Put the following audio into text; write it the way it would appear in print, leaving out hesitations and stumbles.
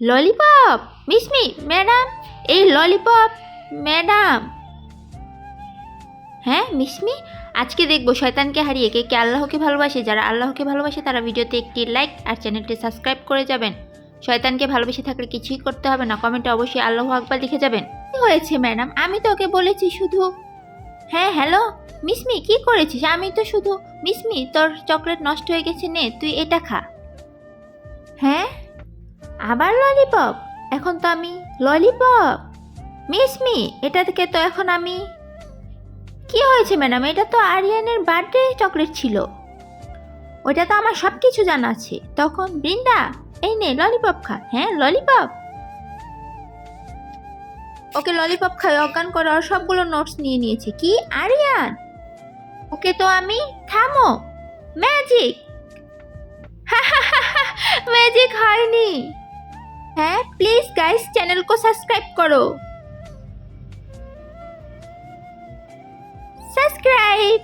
Lollipop Mishmi madam, এই lollipop madam. হ্যাঁ মিসমি, আজকে দেখবো শয়তানকে হারিয়ে কে কে আল্লাহকে ভালোবাসে। যারা আল্লাহকে ভালোবাসে তারা ভিডিওতে একটি লাইক আর চ্যানেলটি সাবস্ক্রাইব করে যাবেন। শয়তানকে ভালোবেসে থাকলে কিছুই করতে হবে না, কমেন্টে অবশ্যই আল্লাহু আকবার লিখে যাবেন। কি হয়েছে ম্যাডাম, আমি তো ওকে বলেছি শুধু। হ্যাঁ হ্যালো মিসমি, কি করেছিস? আমি তো শুধু। মিসমি, তোর চকলেট নষ্ট হয়ে গেছে, নে তুই এটা খা। হ্যাঁ আবার ললিপপ? এখন তো আমি ললিপপ। মিসমি, এটা থেকে তো এখন আমি। কি হয়েছে ম্যাডাম, এটা তো আরিয়ানের বার্থডে চকলেট ছিল। ওইটা তো আমার সব কিছু জানা আছে। তখন বৃন্দা, এই নে ললিপপ খা। হ্যাঁ ললিপপ। ওকে ললিপপ খাই অজ্ঞান করে ওর সবগুলো নোটস নিয়ে নিয়েছে। কি আরিয়ান? ওকে তো আমি। থামো। ম্যাজিক। ম্যাজিক হয়নি। হ্যাঁ প্লিজ গাইস, চ্যানেল को सब्सक्राइब करो। सब्सक्राइब।